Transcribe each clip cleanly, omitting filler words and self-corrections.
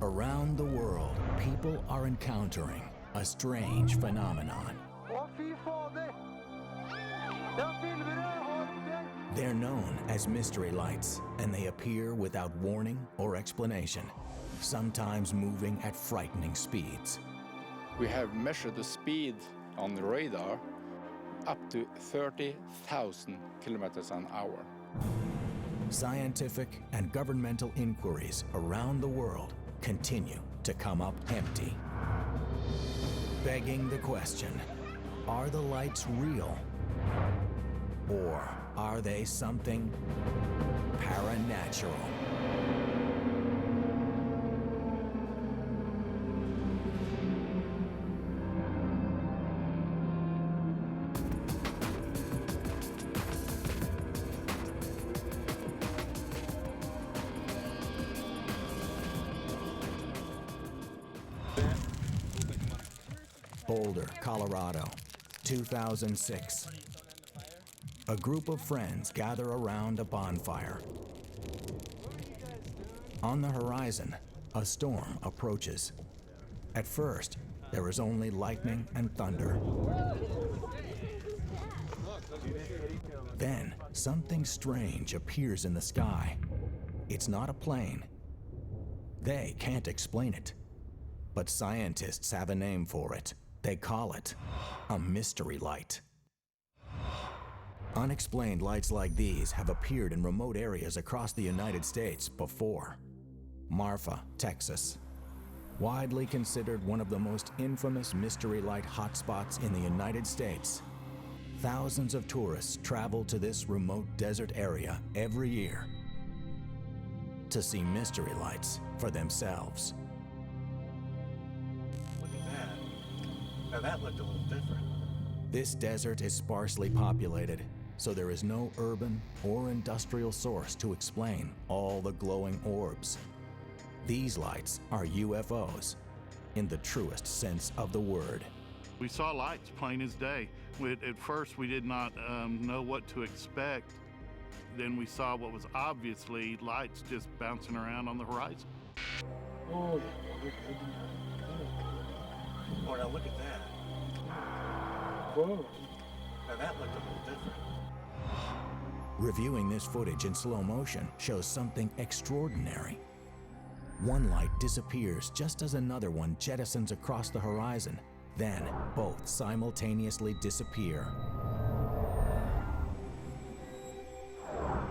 Around the world, people are encountering a strange phenomenon. They're known as mystery lights, and they appear without warning or explanation, sometimes moving at frightening speeds. We have measured the speed on the radar up to 30,000 kilometers an hour. Scientific and governmental inquiries around the world continue to come up empty, begging the question, are the lights real? Or are they something paranatural? Boulder, Colorado, 2006. A group of friends gather around a bonfire. On the horizon, a storm approaches. At first, there is only lightning and thunder. Then, something strange appears in the sky. It's not a plane. They can't explain it. But scientists have a name for it. They call it a mystery light. Unexplained lights like these have appeared in remote areas across the United States before. Marfa, Texas. Widely considered one of the most infamous mystery light hotspots in the United States. Thousands of tourists travel to this remote desert area every year to see mystery lights for themselves. Look at that. Now that looked a little different. This desert is sparsely populated, so there is no urban or industrial source to explain all the glowing orbs. These lights are UFOs, in the truest sense of the word. We saw lights plain as day. At first, we did not know what to expect. Then we saw what was obviously lights just bouncing around on the horizon. Oh, now look at that. Whoa. Now that looked a little different. Reviewing this footage in slow motion shows something extraordinary. One light disappears just as another one jettisons across the horizon. Then, both simultaneously disappear.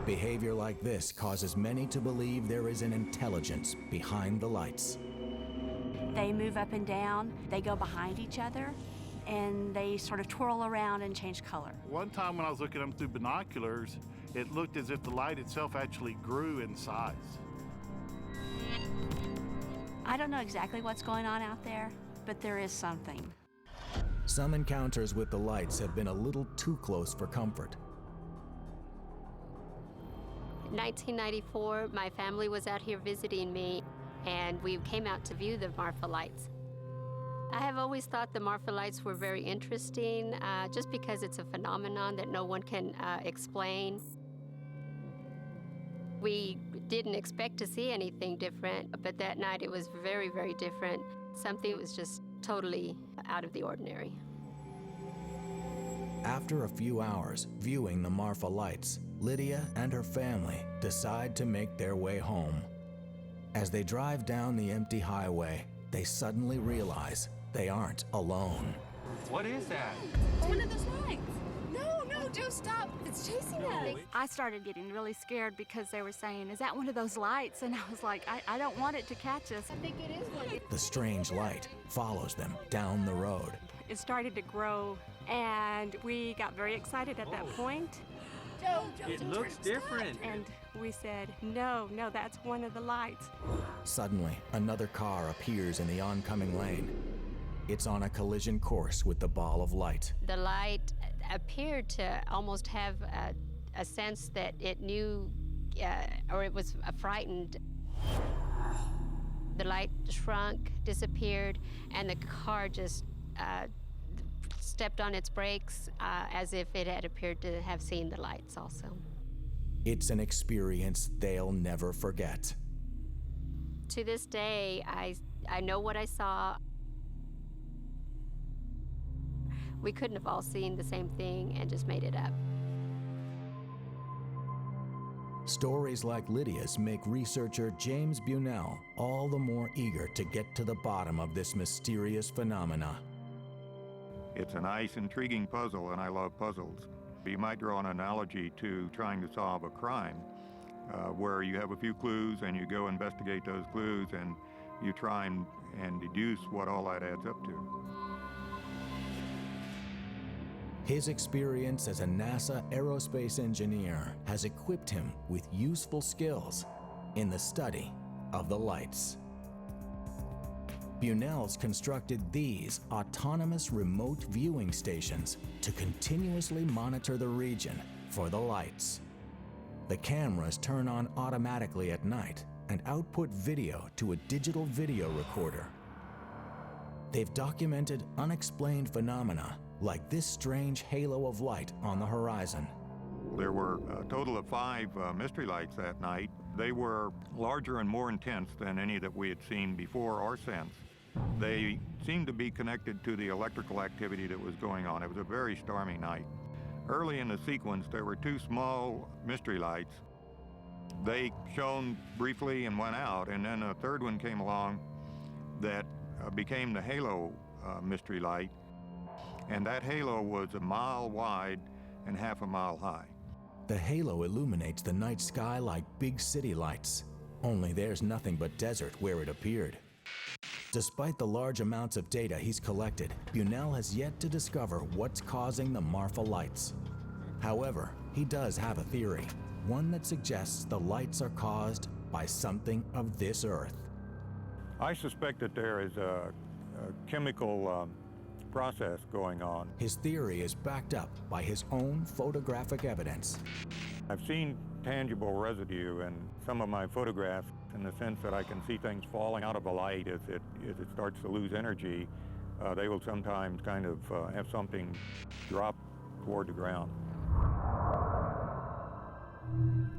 Behavior like this causes many to believe there is an intelligence behind the lights. They move up and down, they go behind each other, and they sort of twirl around and change color. One time when I was looking at them through binoculars, it looked as if the light itself actually grew in size. I don't know exactly what's going on out there, but there is something. Some encounters with the lights have been a little too close for comfort. In 1994, my family was out here visiting me, and we came out to view the Marfa lights. I have always thought the Marfa lights were very interesting, just because it's a phenomenon that no one can explain. We didn't expect to see anything different, but that night it was very, very different. Something was just totally out of the ordinary. After a few hours viewing the Marfa lights, Lydia and her family decide to make their way home. As they drive down the empty highway, they suddenly realize they aren't alone. What is that? One of those lights. No, Joe, stop. It's chasing us. I started getting really scared because they were saying, is that one of those lights? And I was like, I don't want it to catch us. I think it is one. The strange light follows them down the road. It started to grow, and we got very excited at that point. Joe, It looks different. And we said, no, that's one of the lights. Suddenly, another car appears in the oncoming lane. It's on a collision course with the ball of light. The light appeared to almost have a sense that it knew, or it was frightened. The light shrunk, disappeared, and the car just stepped on its brakes as if it had appeared to have seen the lights also. It's an experience they'll never forget. To this day, I know what I saw. We couldn't have all seen the same thing and just made it up. Stories like Lydia's make researcher James Bunnell all the more eager to get to the bottom of this mysterious phenomena. It's a nice, intriguing puzzle, and I love puzzles. You might draw an analogy to trying to solve a crime, where you have a few clues and you go investigate those clues and you try and deduce what all that adds up to. His experience as a NASA aerospace engineer has equipped him with useful skills in the study of the lights. Bunnell's constructed these autonomous remote viewing stations to continuously monitor the region for the lights. The cameras turn on automatically at night and output video to a digital video recorder. They've documented unexplained phenomena like this strange halo of light on the horizon. There were a total of 5 mystery lights that night. They were larger and more intense than any that we had seen before or since. They seemed to be connected to the electrical activity that was going on. It was a very stormy night. Early in the sequence, there were 2 small mystery lights. They shone briefly and went out, and then a third one came along that became the halo mystery light. And that halo was a mile wide and half a mile high. The halo illuminates the night sky like big city lights, only there's nothing but desert where it appeared. Despite the large amounts of data he's collected, Bunnell has yet to discover what's causing the Marfa lights. However, he does have a theory, one that suggests the lights are caused by something of this Earth. I suspect that there is a chemical process going on. His theory is backed up by his own photographic evidence. I've seen tangible residue in some of my photographs in the sense that I can see things falling out of a light as it starts to lose energy. They will sometimes kind of have something drop toward the ground.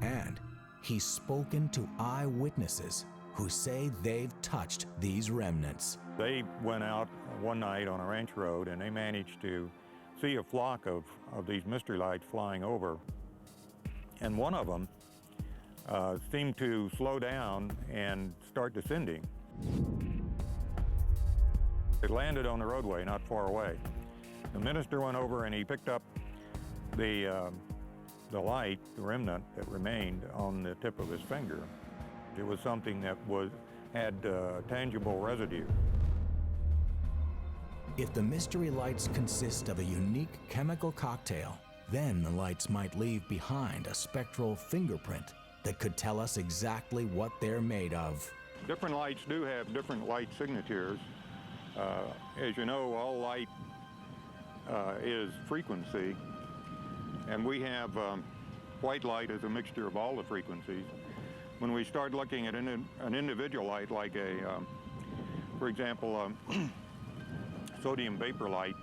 And he's spoken to eyewitnesses who say they've touched these remnants. They went out one night on a ranch road and they managed to see a flock of these mystery lights flying over. And one of them seemed to slow down and start descending. It landed on the roadway not far away. The minister went over and he picked up the light, the remnant that remained, on the tip of his finger. It was something that had tangible residue. If the mystery lights consist of a unique chemical cocktail, then the lights might leave behind a spectral fingerprint that could tell us exactly what they're made of. Different lights do have different light signatures. As you know, all light is frequency, and we have white light as a mixture of all the frequencies. When we start looking at an individual light, like for example, sodium vapor light,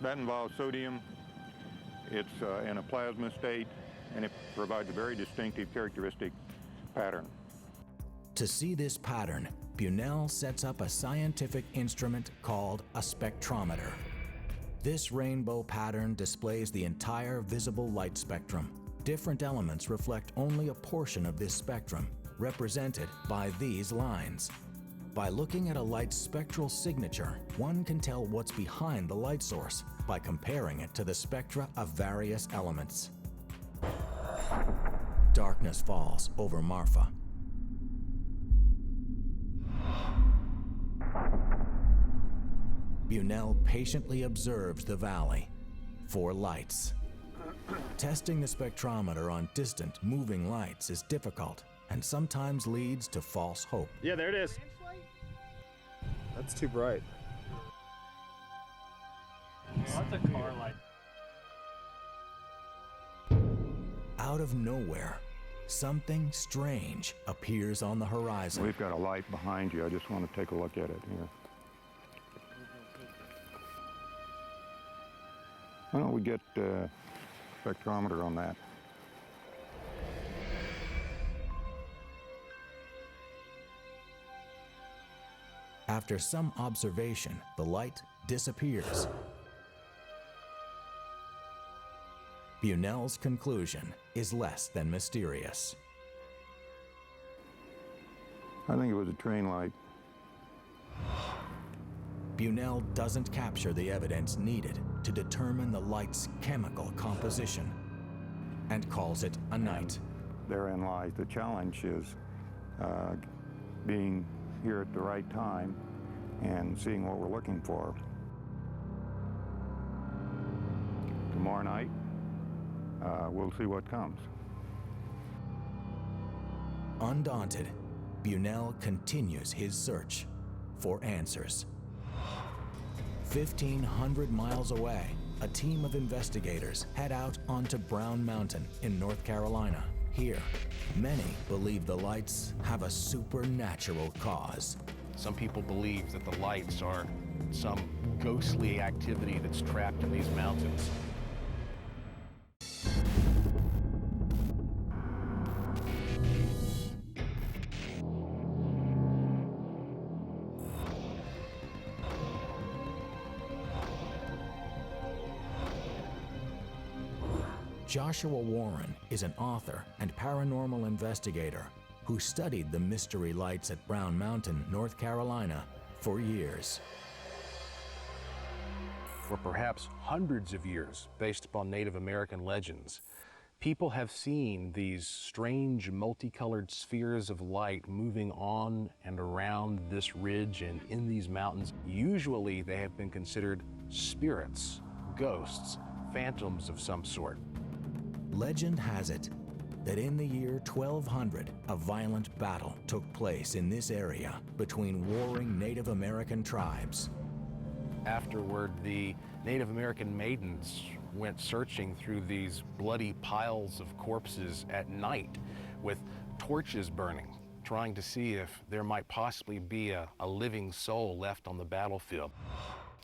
that involves sodium. It's in a plasma state, and it provides a very distinctive characteristic pattern. To see this pattern, Bunnell sets up a scientific instrument called a spectrometer. This rainbow pattern displays the entire visible light spectrum. Different elements reflect only a portion of this spectrum, represented by these lines. By looking at a light's spectral signature, one can tell what's behind the light source by comparing it to the spectra of various elements. Darkness falls over Marfa. Bunnell patiently observes the valley for lights. Testing the spectrometer on distant, moving lights is difficult and sometimes leads to false hope. Yeah, there it is. That's too bright. That's a car light. Out of nowhere, something strange appears on the horizon. We've got a light behind you. I just want to take a look at it here. Why don't we get spectrometer on that? After some observation, the light disappears. Bunnell's conclusion is less than mysterious. I think it was a train light. Bunnell doesn't capture the evidence needed to determine the light's chemical composition and calls it a night. Therein lies the challenge, is being here at the right time and seeing what we're looking for. Tomorrow night, we'll see what comes. Undaunted, Bunnell continues his search for answers. 1,500 miles away, a team of investigators head out onto Brown Mountain in North Carolina. Here, many believe the lights have a supernatural cause. Some people believe that the lights are some ghostly activity that's trapped in these mountains. Joshua Warren is an author and paranormal investigator who studied the mystery lights at Brown Mountain, North Carolina, for years. For perhaps hundreds of years, based upon Native American legends, people have seen these strange multicolored spheres of light moving on and around this ridge and in these mountains. Usually they have been considered spirits, ghosts, phantoms of some sort. Legend has it that in the year 1200, a violent battle took place in this area between warring Native American tribes. Afterward, the Native American maidens went searching through these bloody piles of corpses at night with torches burning, trying to see if there might possibly be a living soul left on the battlefield.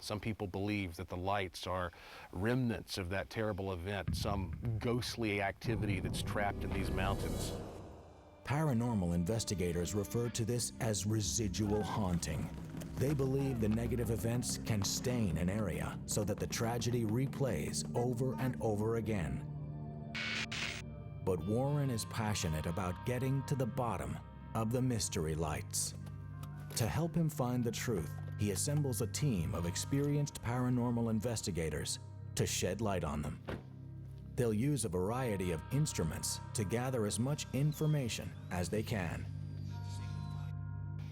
Some people believe that the lights are remnants of that terrible event, some ghostly activity that's trapped in these mountains. Paranormal investigators refer to this as residual haunting. They believe the negative events can stain an area so that the tragedy replays over and over again. But Warren is passionate about getting to the bottom of the mystery lights. To help him find the truth, he assembles a team of experienced paranormal investigators to shed light on them. They'll use a variety of instruments to gather as much information as they can.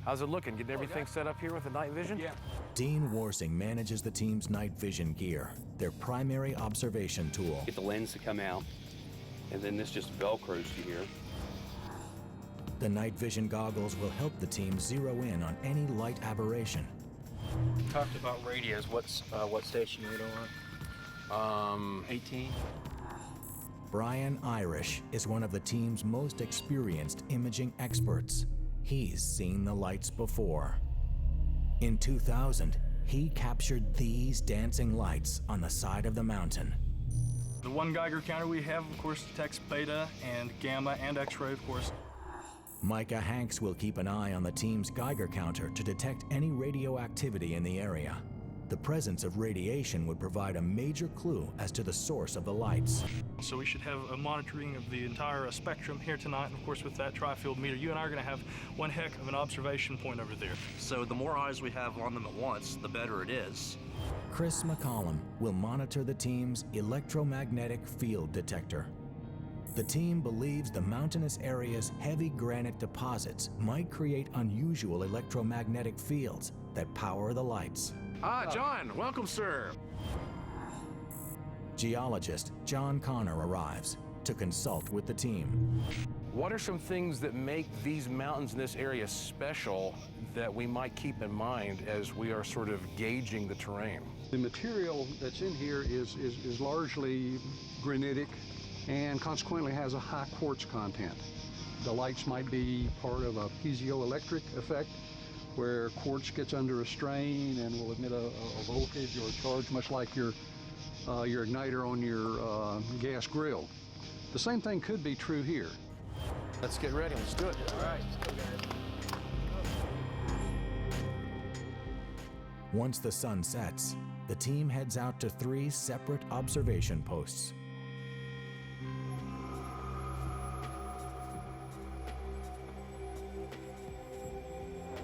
How's it looking? Getting everything set up here with the night vision? Yeah. Dean Warsing manages the team's night vision gear, their primary observation tool. Get the lens to come out, and then this just velcros to here. The night vision goggles will help the team zero in on any light aberration. Talked about radios. What station are you on? 18. Brian Irish is one of the team's most experienced imaging experts. He's seen the lights before. In 2000, he captured these dancing lights on the side of the mountain. The one Geiger counter we have, of course, detects beta and gamma and X-ray, of course. Micah Hanks will keep an eye on the team's Geiger counter to detect any radioactivity in the area. The presence of radiation would provide a major clue as to the source of the lights. So we should have a monitoring of the entire spectrum here tonight, and of course with that tri-field meter, you and I are going to have one heck of an observation point over there. So the more eyes we have on them at once, the better it is. Chris McCollum will monitor the team's electromagnetic field detector. The team believes the mountainous area's heavy granite deposits might create unusual electromagnetic fields that power the lights. John, welcome, sir. Geologist John Connor arrives to consult with the team. What are some things that make these mountains in this area special that we might keep in mind as we are sort of gauging the terrain? The material that's in here is largely granitic and consequently has a high quartz content. The lights might be part of a piezoelectric effect where quartz gets under a strain and will emit a voltage or a charge, much like your igniter on your gas grill. The same thing could be true here. Let's get ready. Let's do it. All right, let's go, guys. Once the sun sets, the team heads out to 3 separate observation posts.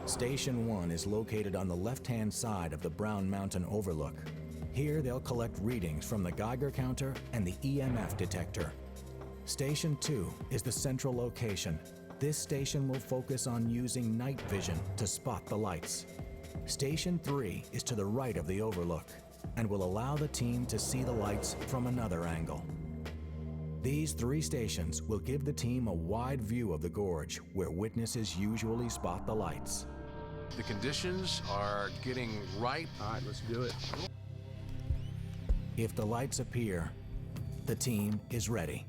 Station 1 is located on the left-hand side of the Brown Mountain overlook. Here they'll collect readings from the Geiger counter and the EMF detector. Station 2 is the central location. This station will focus on using night vision to spot the lights. Station 3 is to the right of the overlook and will allow the team to see the lights from another angle. These 3 stations will give the team a wide view of the gorge where witnesses usually spot the lights. The conditions are getting right. All right, let's do it. If the lights appear, the team is ready.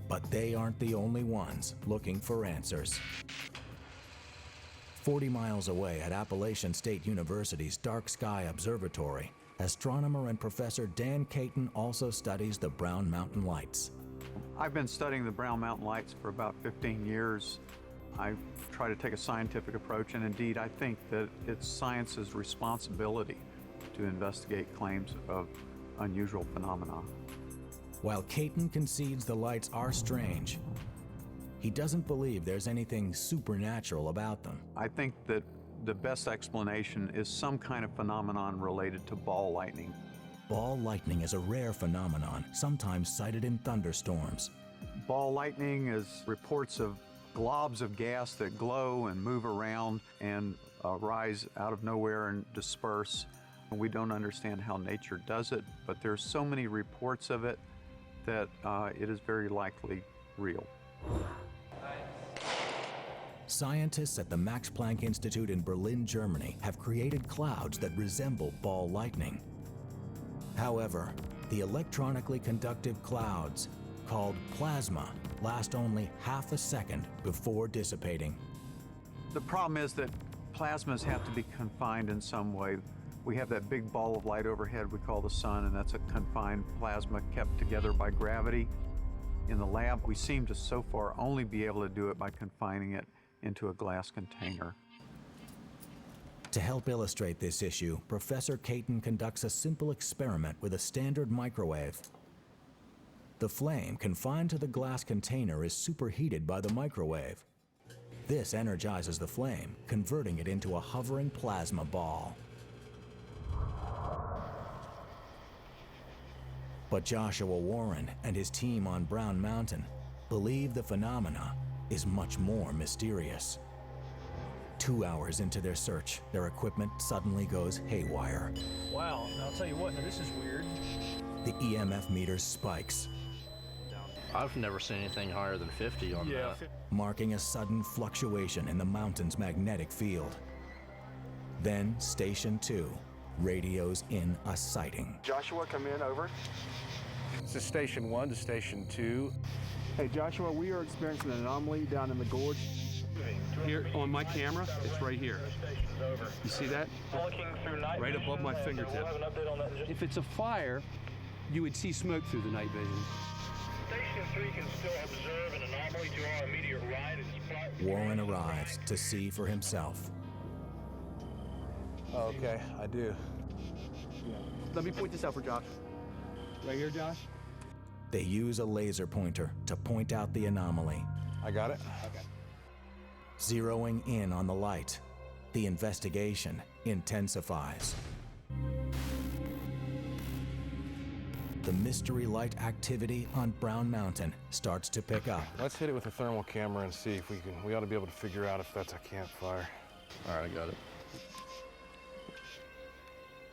But they aren't the only ones looking for answers. 40 miles away at Appalachian State University's Dark Sky Observatory, astronomer and Professor Dan Caton also studies the Brown Mountain Lights. I've been studying the Brown Mountain Lights for about 15 years. I try to take a scientific approach, and indeed I think that it's science's responsibility to investigate claims of unusual phenomena. While Caton concedes the lights are strange, he doesn't believe there's anything supernatural about them. I think that the best explanation is some kind of phenomenon related to ball lightning. Ball lightning is a rare phenomenon, sometimes cited in thunderstorms. Ball lightning is reports of globs of gas that glow and move around and rise out of nowhere and disperse. We don't understand how nature does it, but there's so many reports of it that it is very likely real. Scientists at the Max Planck Institute in Berlin, Germany, have created clouds that resemble ball lightning. However, the electronically conductive clouds, called plasma, last only half a second before dissipating. The problem is that plasmas have to be confined in some way. We have that big ball of light overhead we call the sun, and that's a confined plasma kept together by gravity. In the lab, we seem to so far only be able to do it by confining it into a glass container. To help illustrate this issue, Professor Caton conducts a simple experiment with a standard microwave. The flame confined to the glass container is superheated by the microwave. This energizes the flame, converting it into a hovering plasma ball. But Joshua Warren and his team on Brown Mountain believe the phenomena is much more mysterious. 2 hours into their search, their equipment suddenly goes haywire. Wow, I'll tell you what, now this is weird. The EMF meter spikes, I've never seen anything higher than 50 on that. marking a sudden fluctuation in the mountain's magnetic field. Then Station 2 radios in a sighting. Joshua, come in, over. This is Station 1 to Station 2. Hey, Joshua, we are experiencing an anomaly down in the gorge. Here on my camera, it's right here. You see that? Right above my fingertip. If it's a fire, you would see smoke through the night vision. Station 3 can still observe an anomaly to our immediate right. Warren arrives to see for himself. Okay, I do. Let me point this out for Josh. Right here, Josh? They use a laser pointer to point out the anomaly. I got it. Okay. Zeroing in on the light, the investigation intensifies. The mystery light activity on Brown Mountain starts to pick up. Let's hit it with a thermal camera and see if we ought to be able to figure out if that's a campfire. All right, I got it.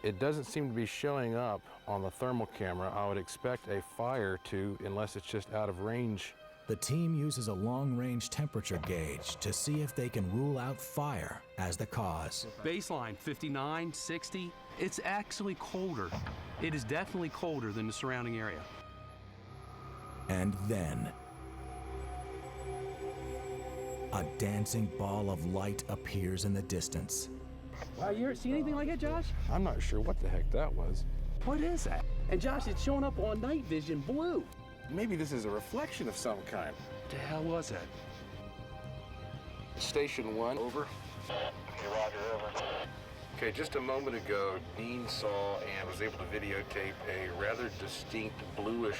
It doesn't seem to be showing up on the thermal camera. I would expect a fire to, unless it's just out of range. The team uses a long-range temperature gauge to see if they can rule out fire as the cause. Baseline 59, 60. It's actually colder. It is definitely colder than the surrounding area. And then, a dancing ball of light appears in the distance. Wow, you ever seen anything like that, Josh? I'm not sure what the heck that was. What is that? And Josh, it's showing up on night vision blue. Maybe this is a reflection of some kind. What the hell was that? Station 1, over. Okay, Roger, over. Okay, just a moment ago, Dean saw and was able to videotape a rather distinct bluish,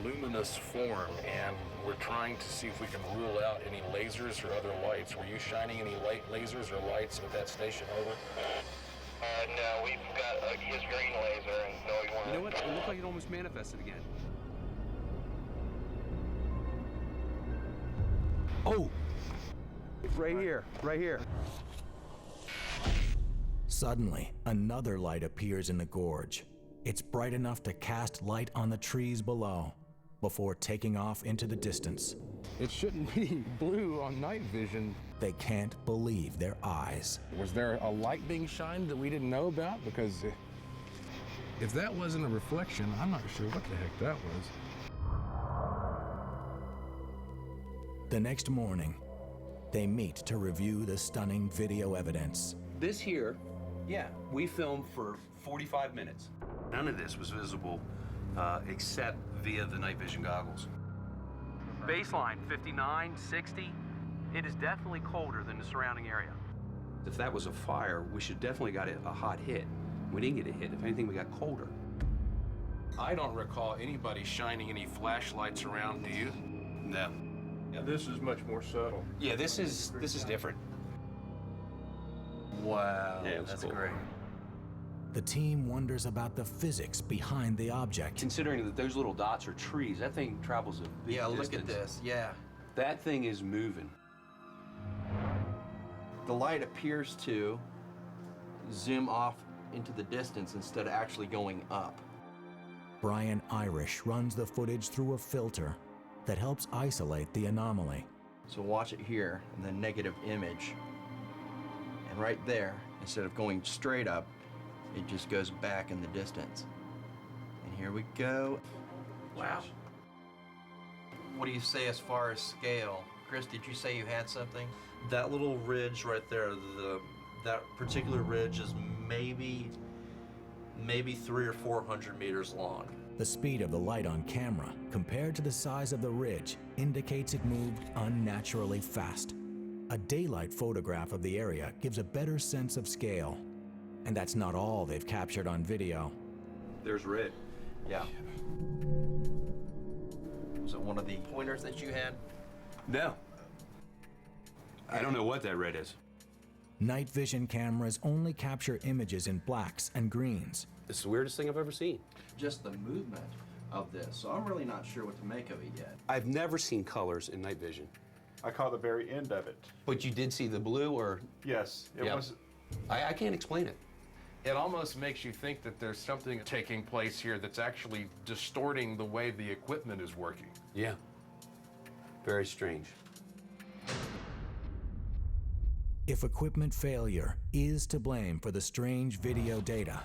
luminous form, and we're trying to see if we can rule out any lasers or other lights. Were you shining any lasers or lights at that station? Over? No, we've got his green laser, and no, he won't. You know what? It looked like it almost manifested again. Oh! Right here, right here. Suddenly, another light appears in the gorge. It's bright enough to cast light on the trees below, before taking off into the distance. It shouldn't be blue on night vision. They can't believe their eyes. Was there a light being shined that we didn't know about? Because if that wasn't a reflection, I'm not sure what the heck that was. The next morning, they meet to review the stunning video evidence. This here, yeah, we filmed for 45 minutes. None of this was visible except via the night vision goggles. Baseline 59, 60. It is definitely colder than the surrounding area. If that was a fire, we should definitely got a hot hit. We didn't get a hit. If anything, we got colder. I don't recall anybody shining any flashlights around, do you? No. Yeah, this is much more subtle. Yeah, this is different. Wow, Yeah, that's cool. great. The team wonders about the physics behind the object. Considering that those little dots are trees, that thing travels a big Yeah, look distance. at this. Yeah. That thing is moving. The light appears to zoom off into the distance instead of actually going up. Brian Irish runs the footage through a filter that helps isolate the anomaly. So watch it here in the negative image. And right there, instead of going straight up, it just goes back in the distance. And here we go. Wow. What do you say as far as scale? Chris, did you say you had something? That little ridge right there, that particular ridge is maybe 300 or 400 meters long. The speed of the light on camera, compared to the size of the ridge, indicates it moved unnaturally fast. A daylight photograph of the area gives a better sense of scale. And that's not all they've captured on video. There's red. Yeah. Was it one of the pointers that you had? No. I don't know what that red is. Night vision cameras only capture images in blacks and greens. It's the weirdest thing I've ever seen. Just the movement of this, so I'm really not sure what to make of it yet. I've never seen colors in night vision. I caught the very end of it. But you did see the blue, or? Yes, it was. I can't explain it. It almost makes you think that there's something taking place here that's actually distorting the way the equipment is working. Yeah. Very strange. If equipment failure is to blame for the strange video data,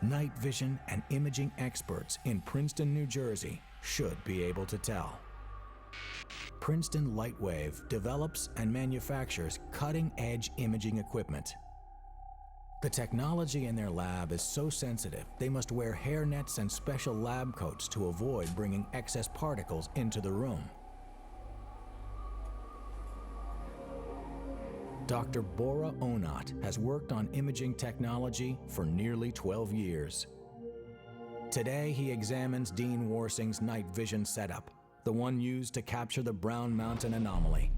night vision and imaging experts in Princeton, New Jersey should be able to tell. Princeton Lightwave develops and manufactures cutting-edge imaging equipment. The technology in their lab is so sensitive, they must wear hairnets and special lab coats to avoid bringing excess particles into the room. Dr. Bora Onat has worked on imaging technology for nearly 12 years. Today, he examines Dean Warsing's night vision setup, the one used to capture the Brown Mountain anomaly.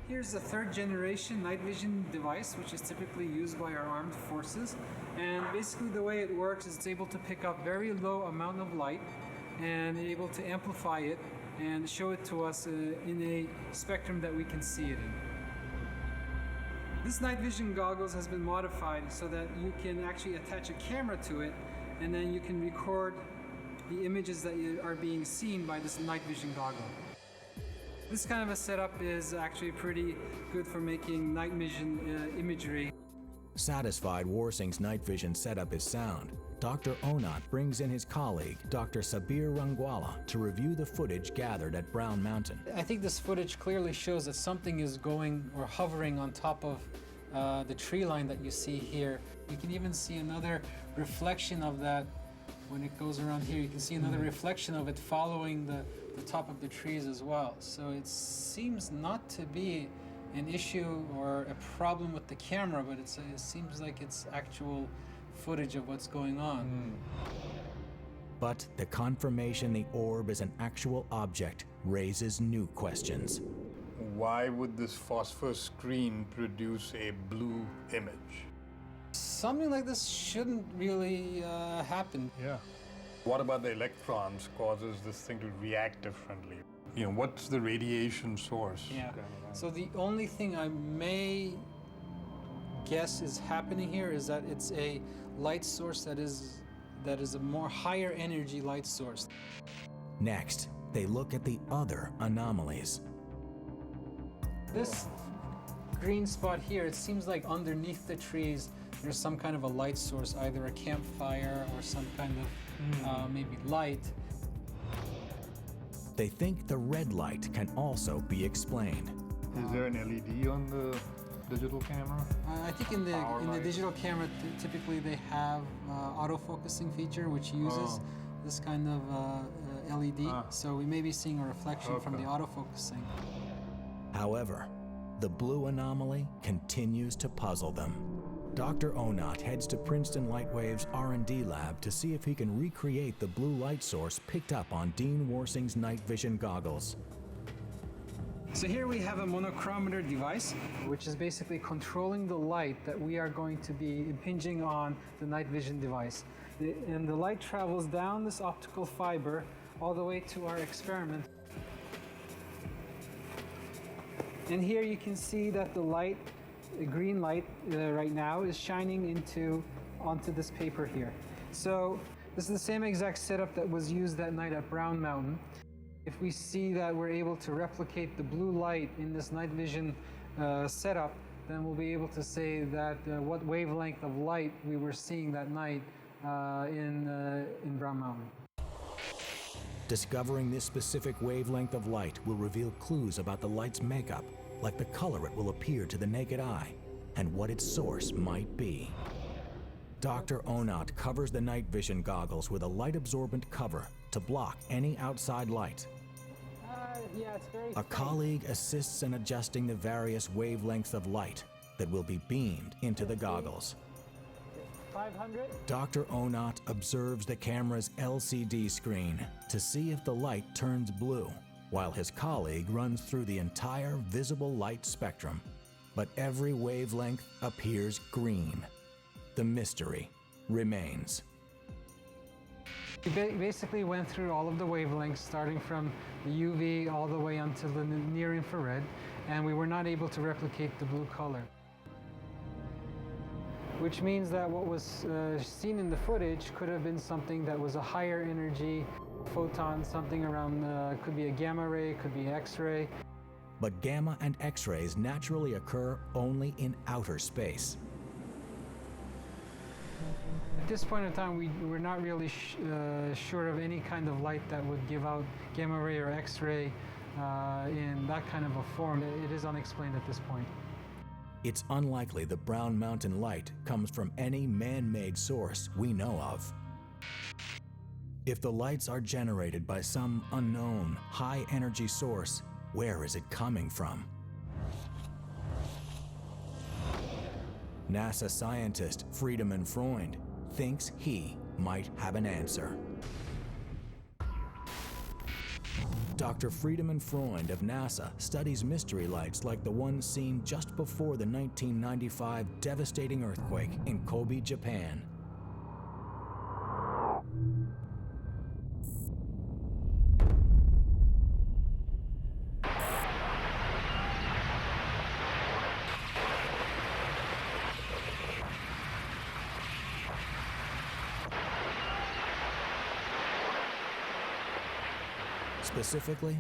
Here's a third generation night vision device, which is typically used by our armed forces. And basically the way it works is it's able to pick up very low amount of light and able to amplify it and show it to us in a spectrum that we can see it in. This night vision goggles has been modified so that you can actually attach a camera to it, and then you can record the images that are being seen by this night vision goggle. This kind of a setup is actually pretty good for making night vision imagery. Satisfied Warsing's night vision setup is sound, Dr. Onat brings in his colleague, Dr. Sabir Rangwala, to review the footage gathered at Brown Mountain. I think this footage clearly shows that something is going or hovering on top of the tree line that you see here. You can even see another reflection of that when it goes around here. You can see another reflection of it following the top of the trees as well. So it seems not to be an issue or a problem with the camera, but it seems like it's actual footage of what's going on. But the confirmation the orb is an actual object raises new questions. Why would this phosphor screen produce a blue image? Something like this shouldn't really happen. Yeah. What about the electrons causes this thing to react differently? You know, what's the radiation source? Yeah. So the only thing I may guess is happening here is that it's a light source that is a more higher energy light source. Next, they look at the other anomalies. This green spot here, it seems like underneath the trees there's some kind of a light source, either a campfire or some kind of maybe light. They think the red light can also be explained. Is there an LED on the digital camera? I think in the digital camera, typically they have autofocusing feature, which uses this kind of LED. So we may be seeing a reflection from the autofocusing. However, the blue anomaly continues to puzzle them. Dr. Onat heads to Princeton Lightwave's R&D lab to see if he can recreate the blue light source picked up on Dean Warsing's night vision goggles. So here we have a monochromator device, which is basically controlling the light that we are going to be impinging on the night vision device. And the light travels down this optical fiber all the way to our experiment. And here you can see that the light, the green light right now, is shining onto this paper here. So this is the same exact setup that was used that night at Brown Mountain. If we see that we're able to replicate the blue light in this night vision setup, then we'll be able to say that what wavelength of light we were seeing that night in Brown Mountain. Discovering this specific wavelength of light will reveal clues about the light's makeup, like the color it will appear to the naked eye, and what its source might be. Dr. Onat covers the night vision goggles with a light-absorbent cover to block any outside light. Yeah, it's very A colleague assists in adjusting the various wavelengths of light that will be beamed into the goggles. 500? Dr. Onat observes the camera's LCD screen to see if the light turns blue, while his colleague runs through the entire visible light spectrum. But every wavelength appears green. The mystery remains. We basically went through all of the wavelengths, starting from the UV all the way until the near infrared, and we were not able to replicate the blue color. Which means that what was seen in the footage could have been something that was a higher energy photon, something around, could be a gamma ray, could be X-ray. But gamma and X-rays naturally occur only in outer space. At this point in time, we're not really sure of any kind of light that would give out gamma ray or X-ray in that kind of a form. It is unexplained at this point. It's unlikely the Brown Mountain light comes from any man-made source we know of. If the lights are generated by some unknown, high-energy source, where is it coming from? NASA scientist Friedemann Freund thinks he might have an answer. Dr. Friedemann Freund of NASA studies mystery lights like the one seen just before the 1995 devastating earthquake in Kobe, Japan. Specifically,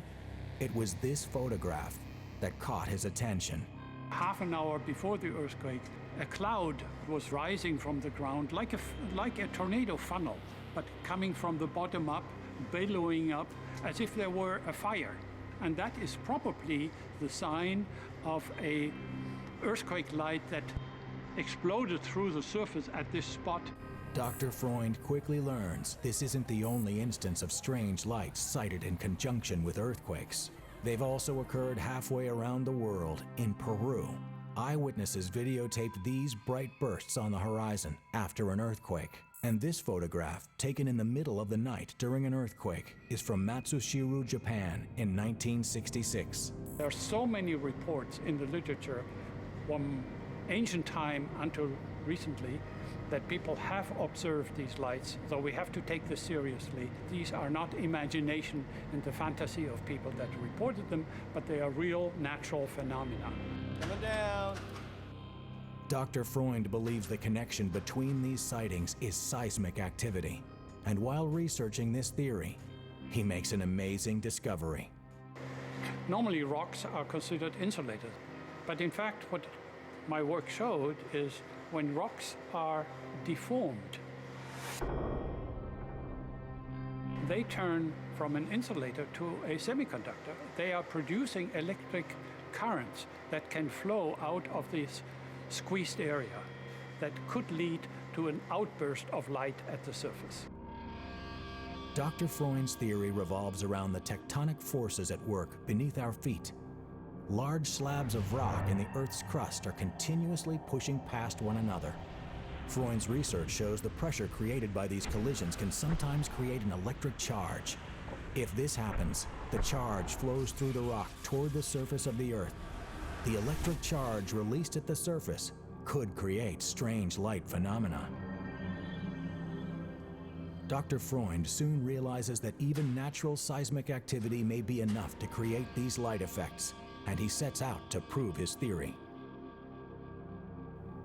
it was this photograph that caught his attention. Half an hour before the earthquake, a cloud was rising from the ground like a tornado funnel, but coming from the bottom up, billowing up as if there were a fire. And that is probably the sign of a earthquake light that exploded through the surface at this spot. Dr. Freund quickly learns this isn't the only instance of strange lights sighted in conjunction with earthquakes. They've also occurred halfway around the world in Peru. Eyewitnesses videotaped these bright bursts on the horizon after an earthquake. And this photograph, taken in the middle of the night during an earthquake, is from Matsushiru, Japan in 1966. There are so many reports in the literature from ancient time until recently that people have observed these lights, so we have to take this seriously. These are not imagination and the fantasy of people that reported them, but they are real natural phenomena. Coming down. Dr. Freund believes the connection between these sightings is seismic activity. And while researching this theory, he makes an amazing discovery. Normally rocks are considered insulated, but in fact what my work showed is when rocks are deformed, they turn from an insulator to a semiconductor. They are producing electric currents that can flow out of this squeezed area that could lead to an outburst of light at the surface. Dr. Freund's theory revolves around the tectonic forces at work beneath our feet. Large slabs of rock in the Earth's crust are continuously pushing past one another. Freund's research shows the pressure created by these collisions can sometimes create an electric charge. If this happens, the charge flows through the rock toward the surface of the Earth. The electric charge released at the surface could create strange light phenomena. Dr. Freund soon realizes that even natural seismic activity may be enough to create these light effects, and he sets out to prove his theory.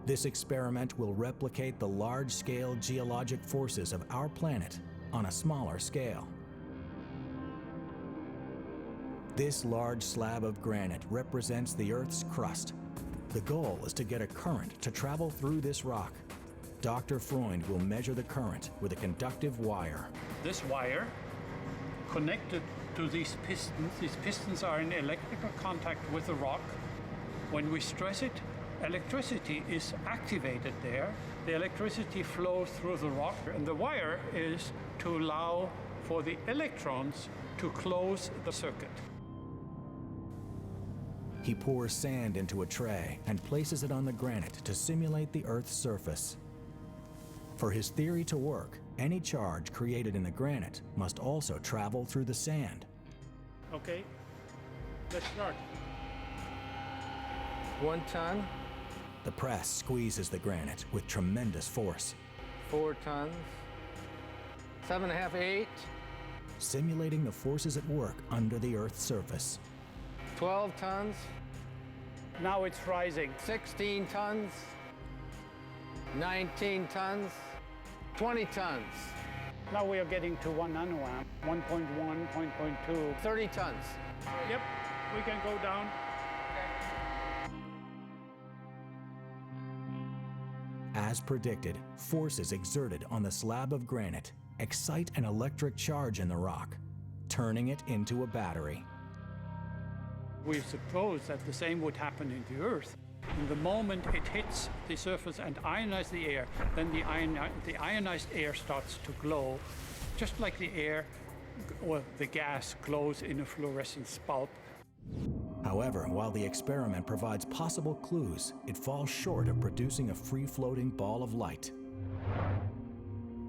This experiment will replicate the large-scale geologic forces of our planet on a smaller scale. This large slab of granite represents the Earth's crust. The goal is to get a current to travel through this rock. Dr. Freund will measure the current with a conductive wire. This wire connected to these pistons are in electrical contact with the rock. When we stress it, electricity is activated there. The electricity flows through the rock, and the wire is to allow for the electrons to close the circuit. He pours sand into a tray and places it on the granite to simulate the Earth's surface. For his theory to work, any charge created in the granite must also travel through the sand. Okay, let's start. 1 ton. The press squeezes the granite with tremendous force. 4 tons. 7.5, 8. Simulating the forces at work under the Earth's surface. 12 tons. Now it's rising. 16 tons. 19 tons. 20 tons. Now we are getting to 1 nanoamp, 1.1, 1.2. 30 tons. Yep, we can go down. As predicted, forces exerted on the slab of granite excite an electric charge in the rock, turning it into a battery. We suppose that the same would happen in the Earth. In the moment it hits the surface and ionizes the air, then the ionized air starts to glow, just like the air or the gas glows in a fluorescent bulb. However, while the experiment provides possible clues, it falls short of producing a free-floating ball of light.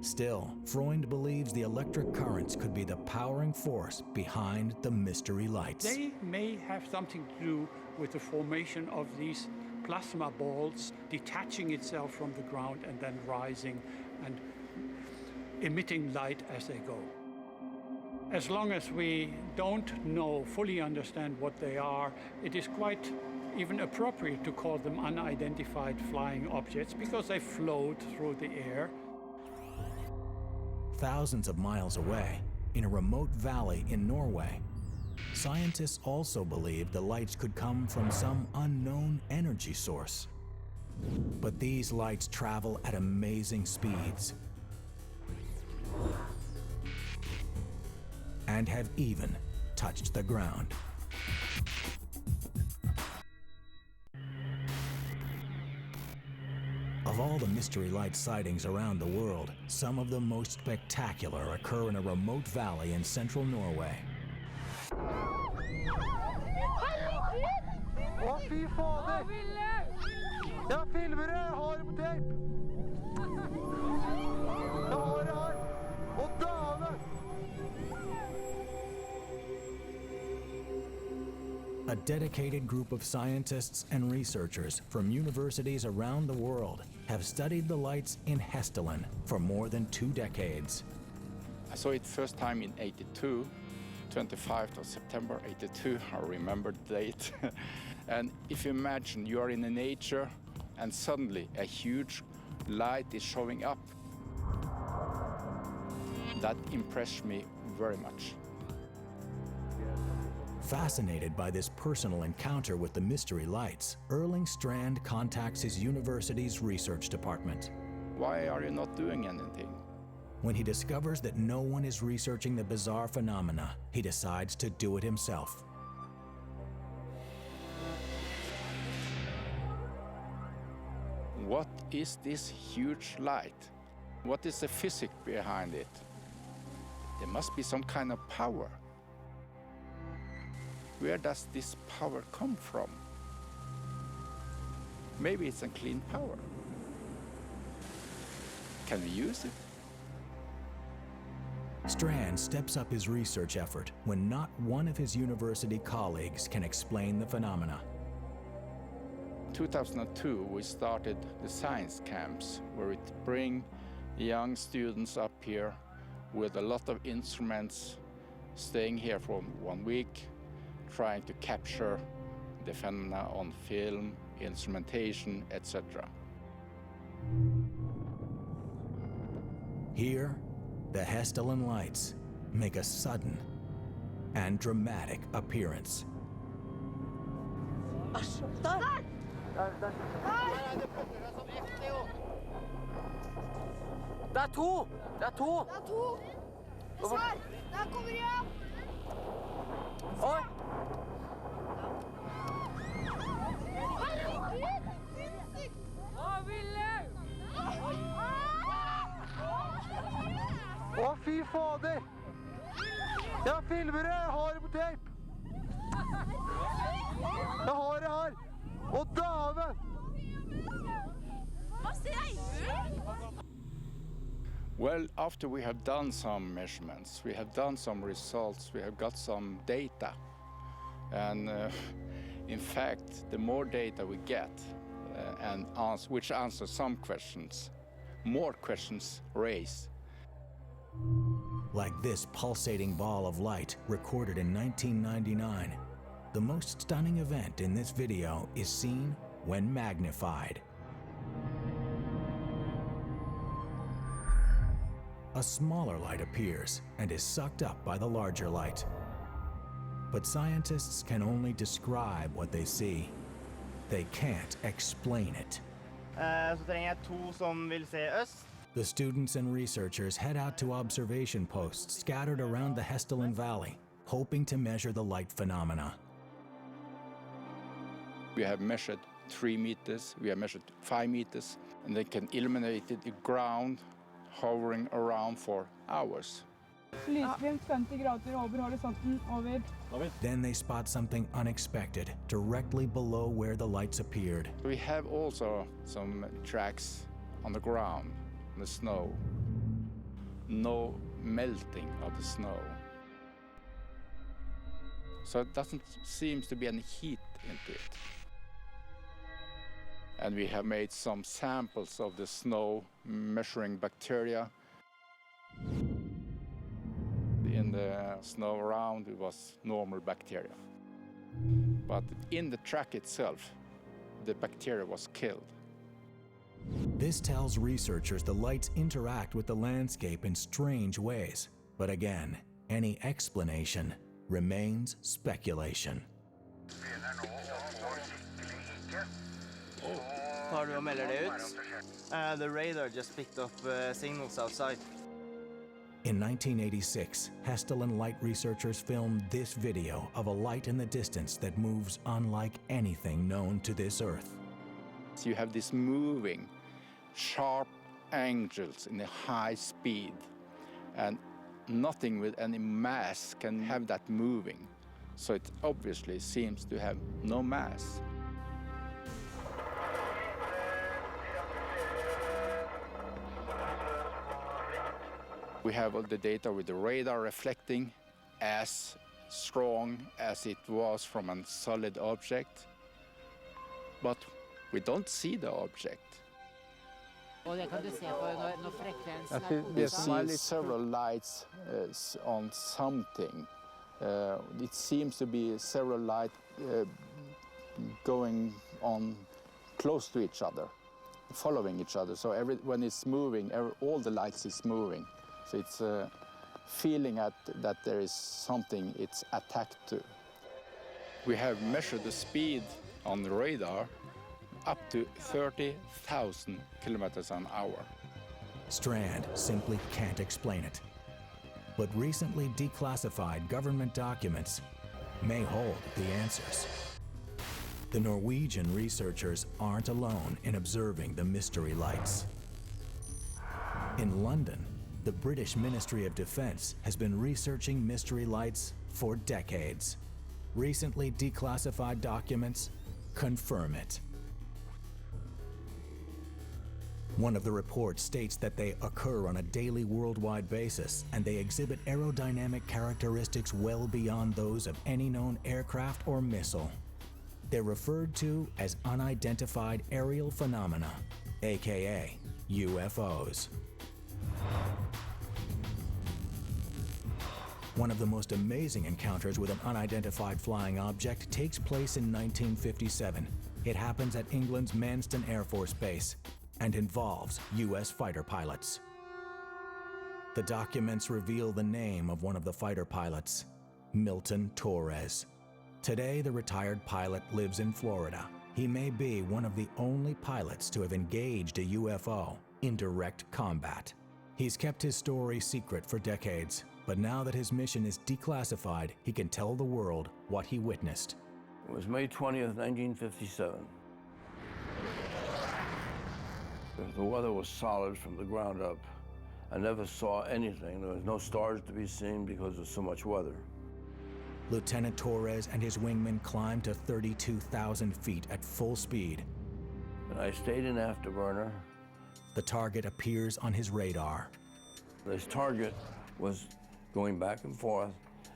Still, Freund believes the electric currents could be the powering force behind the mystery lights. They may have something to do with the formation of these plasma balls detaching itself from the ground and then rising and emitting light as they go. As long as we don't fully understand what they are, it is quite even appropriate to call them unidentified flying objects because they float through the air. Thousands of miles away, in a remote valley in Norway, scientists also believe the lights could come from some unknown energy source. But these lights travel at amazing speeds and have even touched the ground. Of all the mystery light sightings around the world, some of the most spectacular occur in a remote valley in central Norway. fader! Jeg filmer det, jeg har det på tape! Jeg har det her! Og dame! A dedicated group of scientists and researchers from universities around the world have studied the lights in Hestelen for more than 2 decades. I saw it first time in '82, 25th of September '82, I remember the date. And if you imagine you are in nature and suddenly a huge light is showing up, that impressed me very much. Fascinated by this personal encounter with the mystery lights, Erling Strand contacts his university's research department. Why are you not doing anything? When he discovers that no one is researching the bizarre phenomena, he decides to do it himself. What is this huge light? What is the physics behind it? There must be some kind of power. Where does this power come from? Maybe it's a clean power. Can we use it? Strand steps up his research effort when not one of his university colleagues can explain the phenomena. In 2002, we started the science camps, where we bring young students up here with a lot of instruments, staying here for 1 week, trying to capture the phenomena on film, instrumentation, etc. Here, the Hestelen lights make a sudden and dramatic appearance. Det er to! Det er to! Det er to! Svar! Der kommer de opp! Oi! Herregud! Sinnssykt! Å, Ville! Å, fy fader! Jeg filmer det, jeg har det på tape! Jeg har det her! Å, dæven! Hva sier du? Well, after we have done some measurements, we have done some results, we have got some data. And in fact, the more data we get, which answers some questions, more questions raise. Like this pulsating ball of light recorded in 1999, the most stunning event in this video is seen when magnified. A smaller light appears and is sucked up by the larger light. But scientists can only describe what they see. They can't explain it. Så trenger jeg to som vil se øst. The students and researchers head out to observation posts scattered around the Hestelen Valley, hoping to measure the light phenomena. We have measured 3 meters, we have measured 5 meters, and they can illuminate the ground hovering around for hours. Lysglimt 50 grader over horisonten, over. Then they spot something unexpected directly below where the lights appeared. We have also some tracks on the ground, on the snow. No melting of the snow. So it doesn't seem to be any heat into it. And we have made some samples of the snow measuring bacteria. In the snow around, it was normal bacteria. But in the track itself, the bacteria was killed. This tells researchers the lights interact with the landscape in strange ways. But again, any explanation remains speculation. Tar du og melder det ut? The radar just picked up signals outside. In 1986, Hestelen light researchers filmed this video of a light in the distance that moves unlike anything known to this Earth. So you have this moving, sharp angles in a high speed, and nothing with any mass can have that moving. So it obviously seems to have no mass. We have all the data with the radar reflecting as strong as it was from a solid object, but we don't see the object. We see several lights on something. It seems to be several lights going on close to each other, following each other. So when it's moving, all the lights is moving. So it's a feeling that there is something it's attacked to. We have measured the speed on the radar up to 30,000 kilometers an hour. Strand simply can't explain it. But recently declassified government documents may hold the answers. The Norwegian researchers aren't alone in observing the mystery lights. In London, the British Ministry of Defense has been researching mystery lights for decades. Recently declassified documents confirm it. One of the reports states that they occur on a daily worldwide basis, and they exhibit aerodynamic characteristics well beyond those of any known aircraft or missile. They're referred to as unidentified aerial phenomena, aka UFOs. One of the most amazing encounters with an unidentified flying object takes place in 1957. It happens at England's Manston Air Force Base and involves U.S. fighter pilots. The documents reveal the name of one of the fighter pilots, Milton Torres. Today, the retired pilot lives in Florida. He may be one of the only pilots to have engaged a UFO in direct combat. He's kept his story secret for decades, but now that his mission is declassified, he can tell the world what he witnessed. It was May 20th, 1957. The weather was solid from the ground up. I never saw anything. There was no stars to be seen because of so much weather. Lieutenant Torres and his wingmen climbed to 32,000 feet at full speed. And I stayed in afterburner. The target appears on his radar. This target was going back and forth.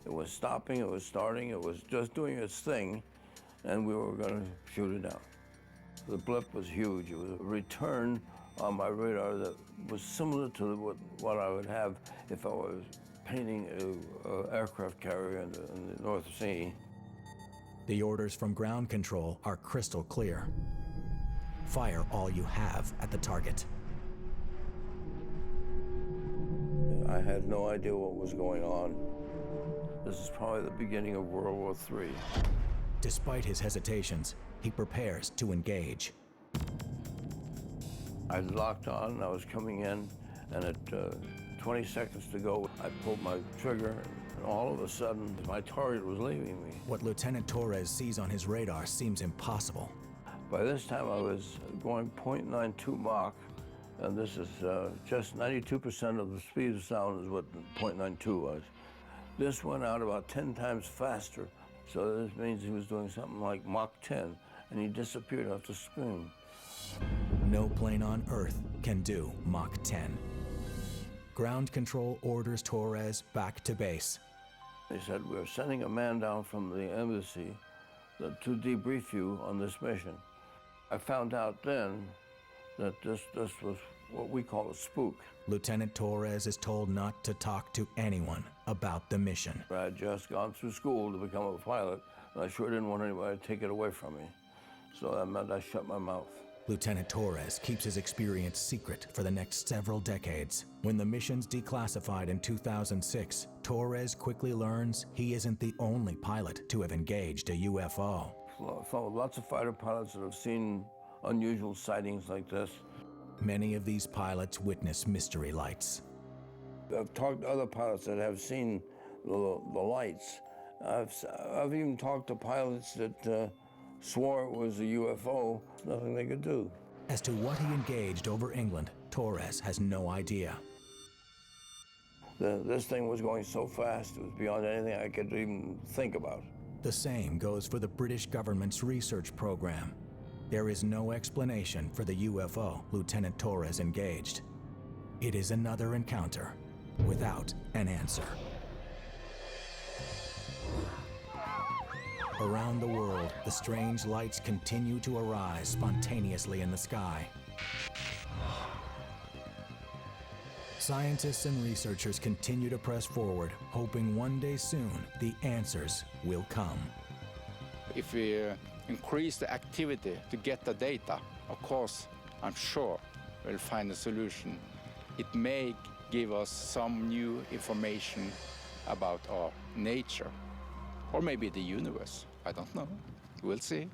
It was stopping, it was starting, it was just doing its thing, and we were going to shoot it down. The blip was huge. It was a return on my radar that was similar to what I would have if I was painting an aircraft carrier in the North Sea. The orders from ground control are crystal clear. Fire all you have at the target. I had no idea what was going on. This is probably the beginning of World War III. Despite his hesitations, he prepares to engage. I locked on, and I was coming in, and at 20 seconds to go, I pulled my trigger, and all of a sudden, my target was leaving me. What Lieutenant Torres sees on his radar seems impossible. By this time, I was going 0.92 Mach, and this is just 92% of the speed of sound is what 0.92 was. This went out about 10 times faster, so this means he was doing something like Mach 10, and he disappeared off the screen. No plane on Earth can do Mach 10. Ground control orders Torres back to base. They said, we're sending a man down from the embassy to debrief you on this mission. I found out then that this was what we call a spook. Lieutenant Torres is told not to talk to anyone about the mission. I had just gone through school to become a pilot, and I sure didn't want anybody to take it away from me. So that meant I shut my mouth. Lieutenant Torres keeps his experience secret for the next several decades. When the mission's declassified in 2006, Torres quickly learns he isn't the only pilot to have engaged a UFO. Lots of fighter pilots that have seen unusual sightings like this. Many of these pilots witness mystery lights. I've talked to other pilots that have seen the lights. I've even talked to pilots that swore it was a UFO. Nothing they could do. As to what he engaged over England, Torres has no idea. This thing was going so fast, it was beyond anything I could even think about. The same goes for the British government's research program. There is no explanation for the UFO Lieutenant Torres engaged. It is another encounter without an answer. Around the world, the strange lights continue to arise spontaneously in the sky. Scientists and researchers continue to press forward, hoping one day soon the answers will come. If we increase the activity to get the data, of course, I'm sure we'll find a solution. It may give us some new information about our nature, or maybe the universe. I don't know. We'll see.